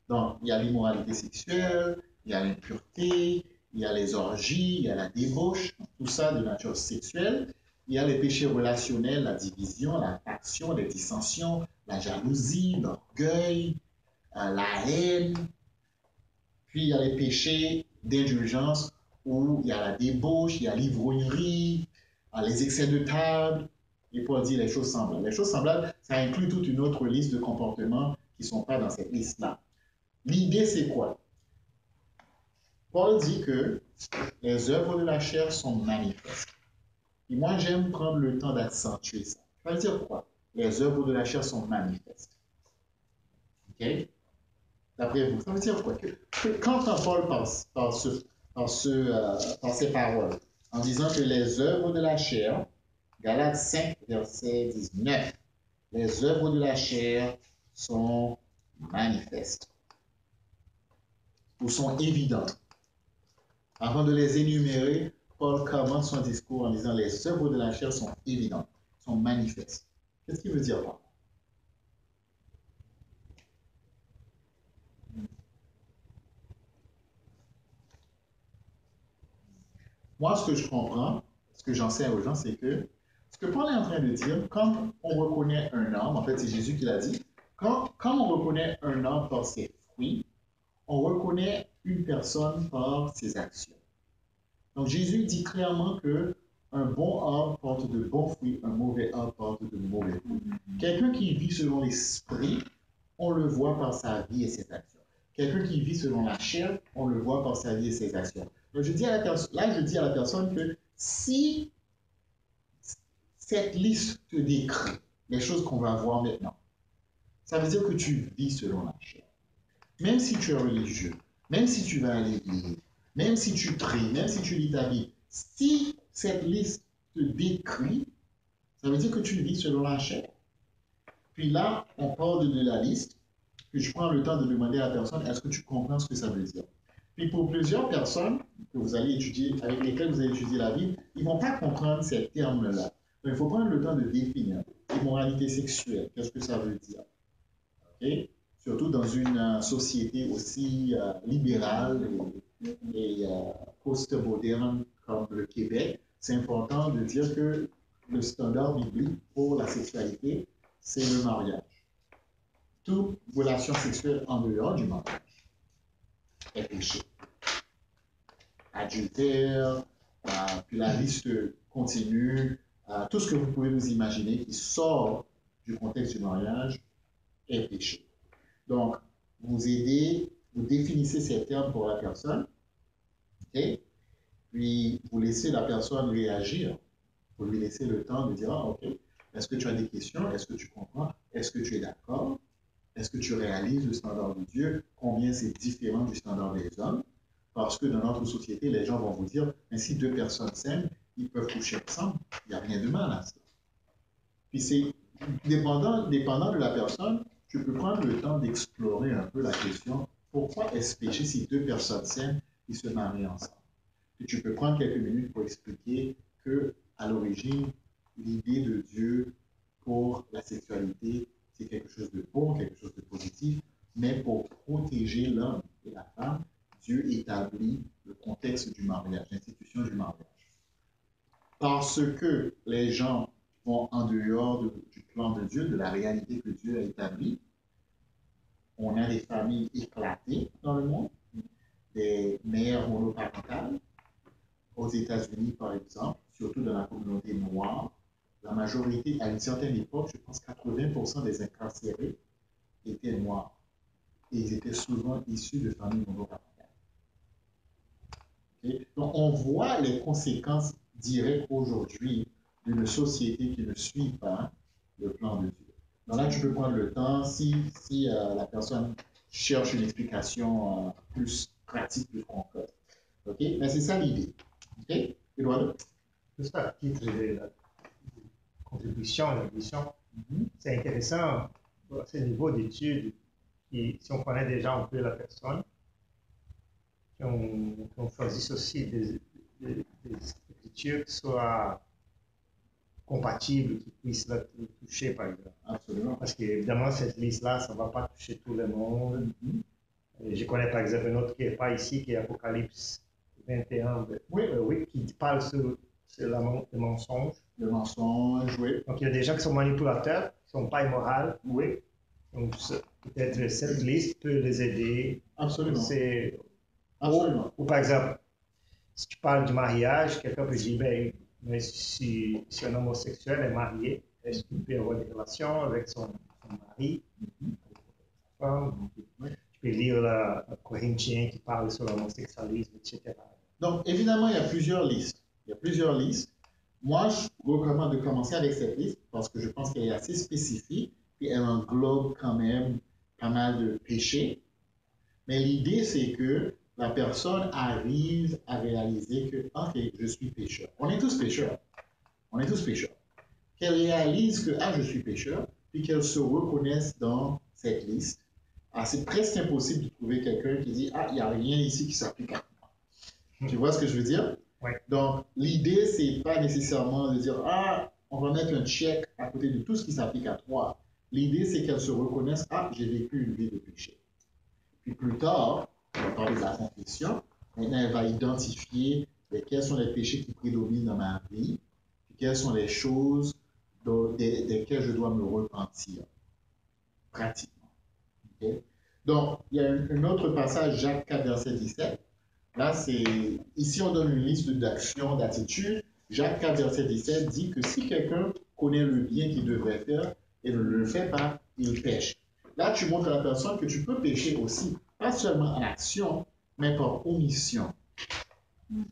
Donc, il y a l'immoralité sexuelle, il y a l'impureté, il y a les orgies, il y a la débauche, tout ça de nature sexuelle. Il y a les péchés relationnels, la division, la faction, les dissensions, la jalousie, l'orgueil, la haine. Puis il y a les péchés d'indulgence où il y a la débauche, il y a l'ivrognerie, les excès de table. Et Paul dit les choses semblables. Les choses semblables, ça inclut toute une autre liste de comportements qui ne sont pas dans cette liste-là. L'idée, c'est quoi? Paul dit que les œuvres de la chair sont manifestes. Et moi, j'aime prendre le temps d'accentuer ça. Ça veut dire quoi? Les œuvres de la chair sont manifestes. OK? D'après vous, ça veut dire quoi? Que quand Paul par ces paroles, en disant que les œuvres de la chair, Galates 5, verset 19, les œuvres de la chair sont manifestes ou sont évidentes. Avant de les énumérer, Paul commence son discours en disant les œuvres de la chair sont évidentes, sont manifestes. Qu'est-ce qu'il veut dire par là? Moi, ce que je comprends, ce que j'enseigne aux gens, c'est que ce que Paul est en train de dire, quand on reconnaît un homme, en fait, c'est Jésus qui l'a dit, quand on reconnaît un homme par ses fruits, on reconnaît une personne par ses actions. Donc, Jésus dit clairement que un bon arbre porte de bons fruits, un mauvais arbre porte de mauvais fruits. Quelqu'un qui vit selon l'esprit, on le voit par sa vie et ses actions. Quelqu'un qui vit selon la chair, on le voit par sa vie et ses actions. Donc, je dis à la personne que si cette liste te décrit les choses qu'on va voir maintenant, ça veut dire que tu vis selon la chair. Même si tu es religieux, même si tu vas à l'église, même si tu pries, même si tu lis ta Bible, si cette liste te décrit, ça veut dire que tu vis selon la chair. Puis là, on parle de la liste, puis je prends le temps de demander à la personne, est-ce que tu comprends ce que ça veut dire? Puis pour plusieurs personnes que vous allez étudier, avec lesquelles vous allez étudier la Bible, ils ne vont pas comprendre ces termes-là. Donc il faut prendre le temps de définir. Immoralité sexuelle, qu'est-ce que ça veut dire? Okay? Surtout dans une société aussi libérale et post-moderne comme le Québec, c'est important de dire que le standard biblique pour la sexualité, c'est le mariage. Toute relation sexuelle en dehors du mariage est péché. Adultère, puis la liste continue, tout ce que vous pouvez vous imaginer qui sort du contexte du mariage est péché. Donc, vous aidez, vous définissez ces termes pour la personne, okay? Puis vous laissez la personne réagir, vous lui laissez le temps de dire, ah, ok, est-ce que tu as des questions, est-ce que tu comprends, est-ce que tu es d'accord, est-ce que tu réalises le standard de Dieu, combien c'est différent du standard des hommes, parce que dans notre société, les gens vont vous dire, mais si deux personnes s'aiment, ils peuvent coucher ensemble, il n'y a rien de mal à ça. Puis c'est dépendant de la personne, tu peux prendre le temps d'explorer un peu la question, pourquoi est-ce péché si deux personnes s'aiment et se marient ensemble? Et tu peux prendre quelques minutes pour expliquer que, à l'origine, l'idée de Dieu pour la sexualité, c'est quelque chose de bon, quelque chose de positif, mais pour protéger l'homme et la femme, Dieu établit le contexte du mariage, l'institution du mariage. Parce que les gens vont en dehors du plan de Dieu, de la réalité que Dieu a établie, on a des familles éclatées dans le monde, des mères monoparentales. Aux États-Unis, par exemple, surtout dans la communauté noire, la majorité, à une certaine époque, je pense 80% des incarcérés étaient noirs. Et ils étaient souvent issus de familles monoparentales. Okay? Donc, on voit les conséquences directes aujourd'hui d'une société qui ne suit pas le plan de Dieu. Donc là, tu peux prendre le temps, si la personne cherche une explication plus pratique, plus concrète. OK? Mais c'est ça l'idée. OK? Eduardo? Juste à titre de la contribution, l'ambition, c'est intéressant à ce niveau d'études, si on connaît déjà un peu la personne, qu'on choisisse aussi des écritures qui soient compatibles, qui puissent la toucher, par exemple. Absolument. Parce qu'évidemment, cette liste-là, ça ne va pas toucher tout le monde. Et je connais par exemple un autre qui n'est pas ici, qui est Apocalypse 21, oui, qui parle sur le mensonge. Le mensonge, oui. Donc, il y a des gens qui sont manipulateurs, qui ne sont pas immoraux. Oui. Donc, peut-être cette liste peut les aider. Absolument. Absolument. Ou par exemple, si tu parles du mariage, quelqu'un peut dire, ben, mais si un homosexuel est marié, est-ce qu'il peut avoir des relations avec son mari, Tu peux lire le Corinthien qui parle sur l'homosexualisme, etc. Donc, évidemment, il y a plusieurs listes. Moi, je recommande de commencer avec cette liste parce que je pense qu'elle est assez spécifique et elle englobe quand même pas mal de péchés. Mais l'idée, c'est que la personne arrive à réaliser que, ok, je suis pécheur. On est tous pécheurs. Qu'elle réalise que, je suis pécheur, puis qu'elle se reconnaisse dans cette liste. C'est presque impossible de trouver quelqu'un qui dit, il n'y a rien ici qui s'applique à moi. Tu vois ce que je veux dire? Oui. Donc, l'idée, c'est pas nécessairement de dire, on va mettre un check à côté de tout ce qui s'applique à toi. L'idée, c'est qu'elle se reconnaisse, j'ai vécu une vie de péché. Puis plus tard, on va parler de la confession. Maintenant, elle va identifier quels sont les péchés qui prédominent dans ma vie, puis quelles sont les choses desquelles je dois me repentir, pratiquement. Okay? Donc, il y a un autre passage, Jacques 4, verset 17. Là, ici, on donne une liste d'actions, d'attitudes. Jacques 4, verset 17 dit que si quelqu'un connaît le bien qu'il devrait faire et ne le fait pas, il pêche. Là, tu montres à la personne que tu peux pécher aussi, pas seulement en action, mais par omission.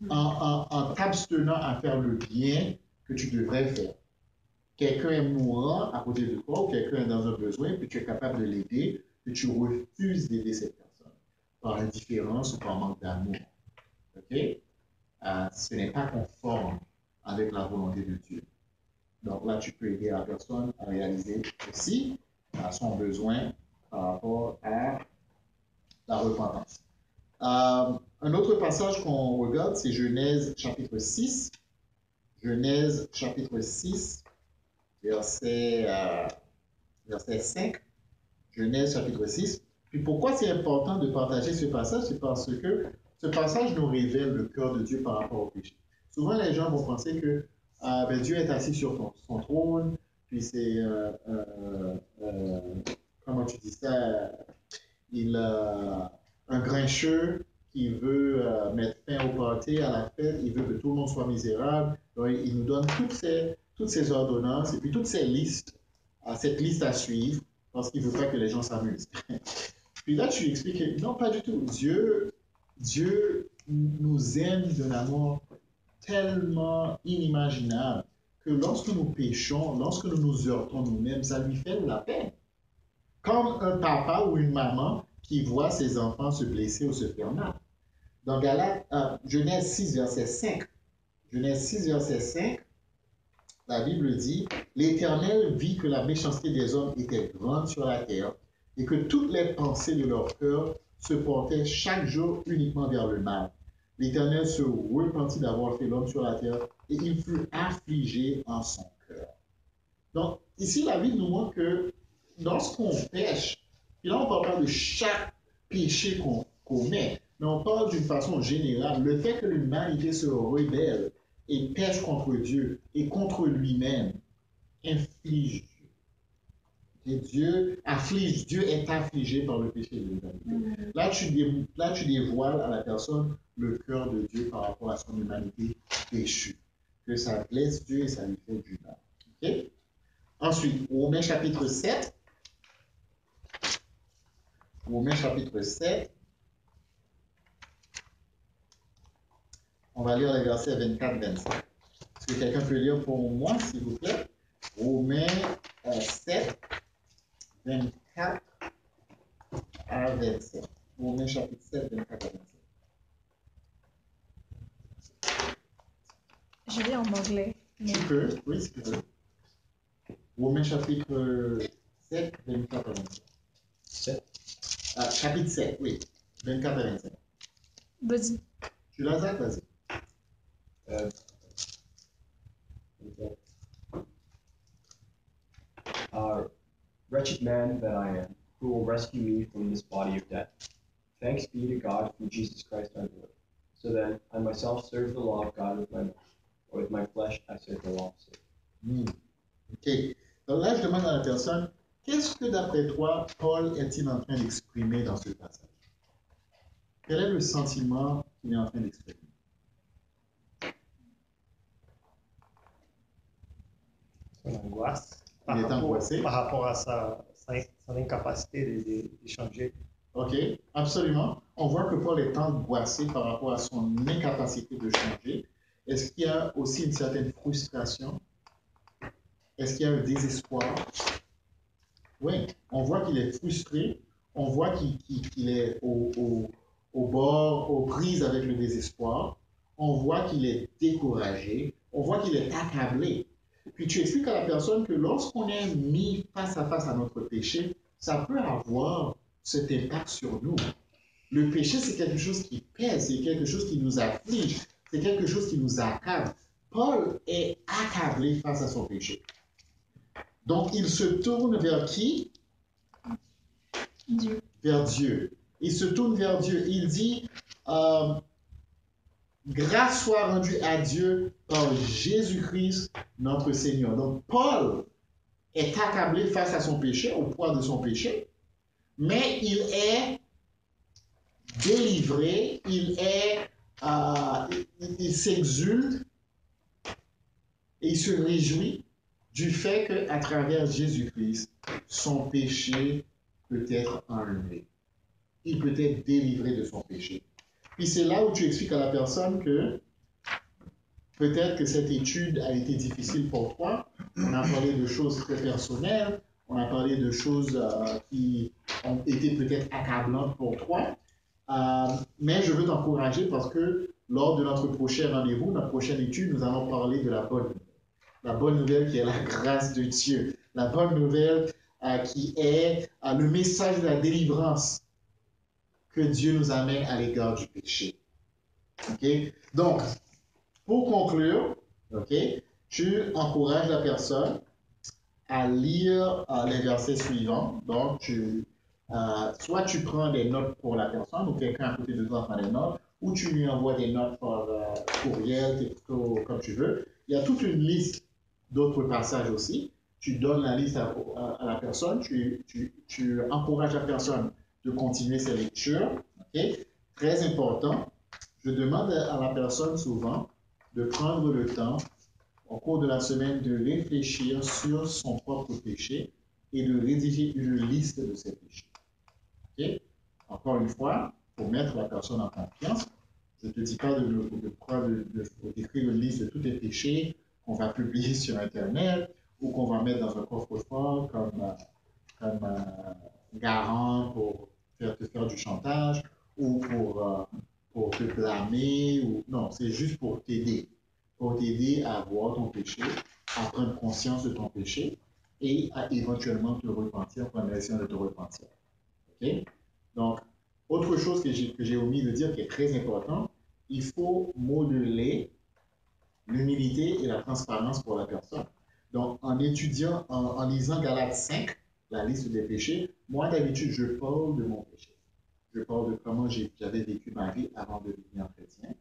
En t'abstenant à faire le bien que tu devrais faire. Quelqu'un est mourant à côté de toi ou quelqu'un est dans un besoin, puis tu es capable de l'aider, puis tu refuses d'aider cette personne par indifférence ou par manque d'amour. OK? Ce n'est pas conforme avec la volonté de Dieu. Donc là, tu peux aider la personne à réaliser aussi son besoin par rapport à la repentance. Un Un autre passage qu'on regarde, c'est Genèse chapitre 6. Genèse chapitre 6, verset 5. Genèse chapitre 6. Puis pourquoi c'est important de partager ce passage? C'est parce que ce passage nous révèle le cœur de Dieu par rapport au péché. Souvent, les gens vont penser que ben, Dieu est assis sur son trône, puis c'est, comment tu dis ça, il un grincheux qui veut mettre fin au party, à la fête, il veut que tout le monde soit misérable. Donc, il nous donne toutes ces ordonnances et puis toutes ces listes, cette liste à suivre, parce qu'il ne veut pas que les gens s'amusent. Puis là, tu expliques que non, pas du tout. Dieu nous aime d'un amour tellement inimaginable que lorsque nous péchons, lorsque nous nous heurtons nous-mêmes, ça lui fait de la peine. Comme un papa ou une maman qui voit ses enfants se blesser ou se faire mal. Dans Genèse 6, verset 5, Genèse 6, verset 5, la Bible dit, « L'Éternel vit que la méchanceté des hommes était grande sur la terre et que toutes les pensées de leur cœur se portaient chaque jour uniquement vers le mal. L'Éternel se repentit d'avoir fait l'homme sur la terre et il fut affligé en son cœur. » Donc, ici, la Bible nous montre que lorsqu'on pêche, puis là, on ne parle pas de chaque péché qu'on commet, mais on parle d'une façon générale. Le fait que l'humanité se rebelle et pêche contre Dieu et contre lui-même inflige Dieu. Et Dieu est affligé par le péché de l'humanité. Là, tu dévoiles à la personne le cœur de Dieu par rapport à son humanité péchue. Que ça blesse Dieu et ça lui fait du mal. Okay? Ensuite, Romains chapitre 7. Romains chapitre 7. On va lire les versets 24-25. Est-ce que quelqu'un peut lire pour moi, s'il vous plaît? Romains 7, 24 à 27. Romains chapitre 7, 24 à 27. Je lis en anglais. Mais... Tu peux, oui, si tu veux. Romains chapitre 7, 24 à 27. 7. Chapitre 7, oui, 24 à 25. Vas-y. Tu l'as, Zach? Vas-y. Wretched man that I am, who will rescue me from this body of death? Thanks be to God through Jesus Christ our Lord. So then, I myself serve the law of God with my mouth, or with my flesh I serve the law of sin. OK. Donc là, je demande à la personne, qu'est-ce que d'après toi, Paul est-il en train d'exprimer dans ce passage? Quel est le sentiment qu'il est en train d'exprimer? Son angoisse. Il est angoissé. Par rapport à son incapacité d'échanger. OK, absolument. On voit que Paul est angoissé par rapport à son incapacité de changer. Est-ce qu'il y a aussi une certaine frustration? Est-ce qu'il y a un désespoir? Oui, on voit qu'il est frustré. On voit qu'il est au bord, aux prises avec le désespoir. On voit qu'il est découragé. On voit qu'il est accablé. Puis tu expliques à la personne que lorsqu'on est mis face à notre péché, ça peut avoir cet impact sur nous. Le péché, c'est quelque chose qui pèse, c'est quelque chose qui nous afflige, c'est quelque chose qui nous accable. Paul est accablé face à son péché. Donc, il se tourne vers qui? Dieu. Vers Dieu. Il se tourne vers Dieu. Il dit, grâce soit rendue à Dieu par Jésus-Christ, notre Seigneur. Donc, Paul est accablé face à son péché, au poids de son péché, mais il est délivré, il s'exulte et il se réjouit du fait qu'à travers Jésus-Christ, son péché peut être enlevé. Il peut être délivré de son péché. Puis c'est là où tu expliques à la personne que peut-être que cette étude a été difficile pour toi. On a parlé de choses très personnelles, on a parlé de choses qui ont été peut-être accablantes pour toi. Mais je veux t'encourager parce que lors de notre prochain rendez-vous, notre prochaine étude, nous allons parler de la bonne nouvelle. La bonne nouvelle qui est la grâce de Dieu. La bonne nouvelle qui est le message de la délivrance que Dieu nous amène à l'égard du péché. OK? Donc, pour conclure, OK, tu encourages la personne à lire les versets suivants. Donc, soit tu prends des notes pour la personne ou quelqu'un à côté de toi prend des notes, ou tu lui envoies des notes par courriel, texto, comme tu veux. Il y a toute une liste d'autres passages aussi. Tu donnes la liste à la personne, tu encourages la personne de continuer ses lectures. Okay? Très important, je demande à la personne souvent de prendre le temps au cours de la semaine de réfléchir sur son propre péché et de rédiger une liste de ses péchés. Okay? Encore une fois, pour mettre la personne en confiance, je ne te dis pas d'écrire une liste de tous tes péchés qu'on va publier sur Internet ou qu'on va mettre dans un coffre-fort comme garant pour te faire du chantage ou pour te blâmer. Non, c'est juste pour t'aider à voir ton péché, à prendre conscience de ton péché et à éventuellement te repentir, prendre la décision de te repentir. Okay? Donc, autre chose que j'ai omis de dire qui est très important, il faut modeler l'humilité et la transparence pour la personne. Donc, en étudiant, en lisant Galates 5, la liste des péchés, moi d'habitude, je parle de mon péché. Je parle de comment j'avais vécu ma vie avant de devenir chrétien.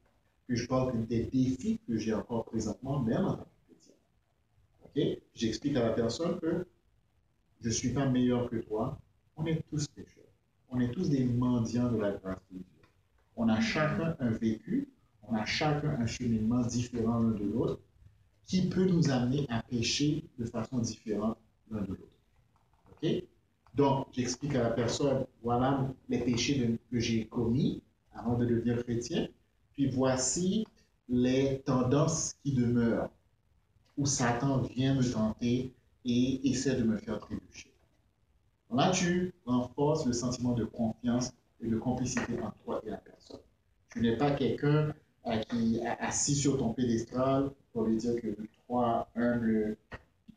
Puis je parle des défis que j'ai encore présentement, même en tant que chrétien. Okay? J'explique à la personne que je ne suis pas meilleur que toi. On est tous pécheurs. On est tous des mendiants de la grâce de Dieu. On a chacun un vécu, on a chacun un cheminement différent l'un de l'autre qui peut nous amener à pécher de façon différente l'un de l'autre. OK? Donc, j'explique à la personne, voilà les péchés que j'ai commis avant de devenir chrétien, puis voici les tendances qui demeurent, où Satan vient me tenter et essaie de me faire trébucher. Là, tu renforces le sentiment de confiance et de complicité entre toi et la personne. Tu n'es pas quelqu'un qui est assis sur ton pédestal pour lui dire que toi, humble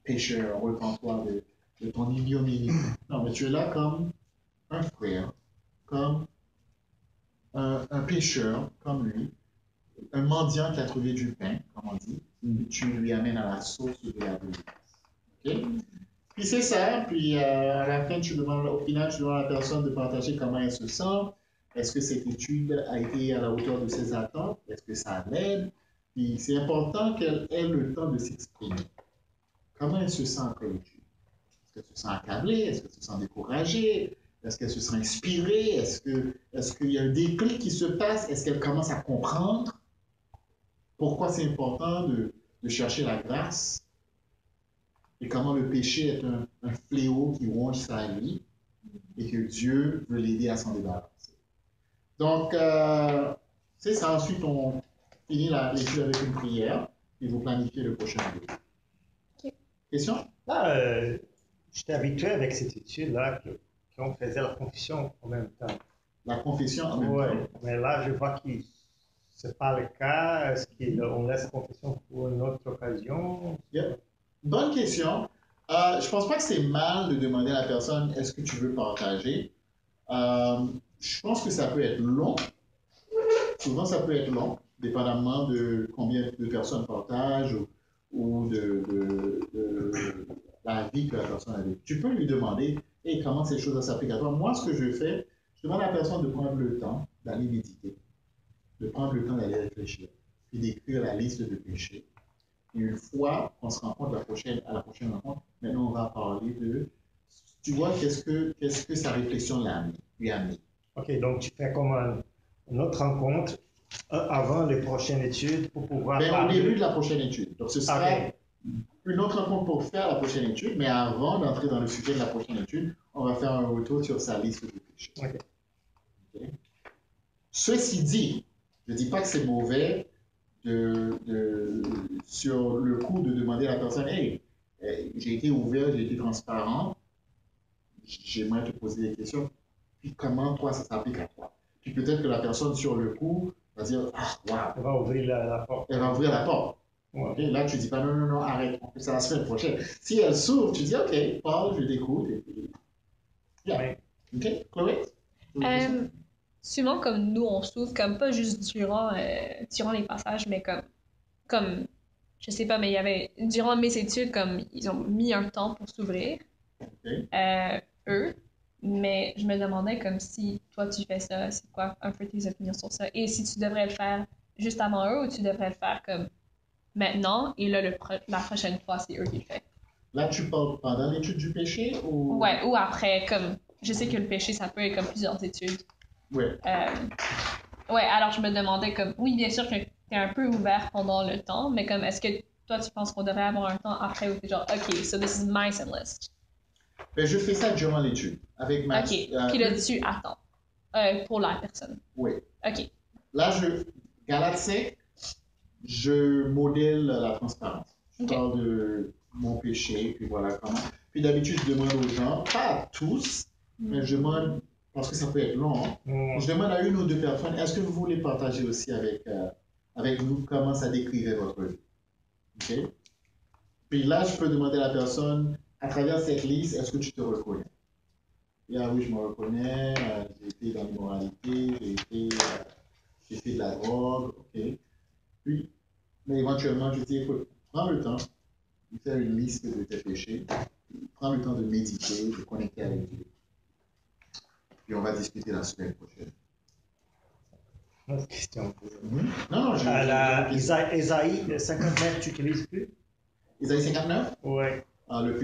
pécheur, repens-toi de ton ignominie. Non, mais tu es là comme un frère, comme un pécheur, comme lui, un mendiant qui a trouvé du pain, comme on dit, et tu lui amènes à la source de la délivrance. OK? Puis c'est ça, puis à la fin, au final, tu demandes à la personne de partager comment elle se sent. Est-ce que cette étude a été à la hauteur de ses attentes? Est-ce que ça l'aide? Puis c'est important qu'elle ait le temps de s'exprimer. Comment elle se sent après l'étude? Est-ce qu'elle se sent accablée? Est-ce qu'elle se sent découragée? Est-ce qu'elle se sent inspirée? Est-ce qu'il y a un déclic qui se passe? Est-ce qu'elle commence à comprendre pourquoi c'est important de chercher la grâce? Et comment le péché est un fléau qui ronge sa vie et que Dieu veut l'aider à s'en débarrasser. Donc, c'est ça. Ensuite, on finit l'étude avec une prière et vous planifiez le prochain vidéo. Okay. Question? Là, j'étais habitué avec cette étude-là qu'on faisait la confession en même temps. La confession en même temps? Mais là, je vois que ce n'est pas le cas. Est-ce qu'on laisse la confession pour une autre occasion? Yeah. Bonne question. Je ne pense pas que c'est mal de demander à la personne est-ce que tu veux partager. Je pense que ça peut être long. Souvent, ça peut être long, dépendamment de combien de personnes partagent ou de la vie que la personne a vécue. Tu peux lui demander hey, comment ces choses s'appliquent à toi. Moi, ce que je fais, je demande à la personne de prendre le temps d'aller méditer, de prendre le temps d'aller réfléchir, puis d'écrire la liste de péchés. Et une fois qu'on se rencontre à la prochaine rencontre, maintenant on va parler de, tu vois, qu'est-ce que sa réflexion lui a amené. OK, donc tu fais comme une autre rencontre avant les prochaines études pour pouvoir parler. Au début de la prochaine étude. Donc ce sera une autre rencontre pour faire la prochaine étude, mais avant d'entrer dans le sujet de la prochaine étude, on va faire un retour sur sa liste de péchés. Okay. Ceci dit, je ne dis pas que c'est mauvais sur le coup de demander à la personne, hey, j'ai été ouvert, j'ai été transparent, j'aimerais te poser des questions, puis comment toi ça s'applique à toi. Puis peut-être que la personne sur le coup va dire, ah, waouh. Elle va ouvrir la porte. Elle va ouvrir la porte. Ouais. Okay? Là, tu ne dis pas, non, arrête, on fait ça la semaine prochaine. Si elle s'ouvre, tu dis, OK, Paul, je t'écoute. Et puis... Yeah. Ouais. OK, Chloé? souvent comme nous, on s'ouvre, comme pas juste durant les passages, mais comme, je sais pas, mais il y avait, durant mes études, comme, ils ont mis un temps pour s'ouvrir, eux, mais je me demandais comme si toi tu fais ça, c'est quoi un peu tes opinions sur ça, et si tu devrais le faire juste avant eux, ou tu devrais le faire comme maintenant, et là, la prochaine fois, c'est eux qui le font. Là, tu parles pendant l'étude du péché ou... Ouais, ou après, comme, je sais que le péché, ça peut être comme plusieurs études. Ouais. Ouais, alors je me demandais comme, oui, bien sûr que t'es un peu ouvert pendant le temps, mais comme, est-ce que toi, tu penses qu'on devrait avoir un temps après où t'es genre, OK, so this is my sin list. Ben, je fais ça durant l'étude. Avec ma... OK, puis là, tu attends pour la personne. Oui. OK. Là, Galate 5, je modèle la transparence. Je parle de mon péché, puis voilà comment. Puis d'habitude, je demande aux gens, pas à tous, mais je demande, parce que ça peut être long, je demande à une ou deux personnes, est-ce que vous voulez partager aussi avec nous comment ça décrivait votre vie? OK? Puis là, je peux demander à la personne, à travers cette liste, est-ce que tu te reconnais? Et ah oui, je me reconnais, j'ai été dans l'immoralité, j'ai fait de la drogue, OK. Puis, mais éventuellement, je dis, écoute, prends le temps de faire une liste de tes péchés, prends le temps de méditer, de connecter avec Dieu. Puis on va discuter la semaine prochaine. Autre question. Non, Isaïe 59, tu utilises plus? Isaïe 59? Ouais. Ah, le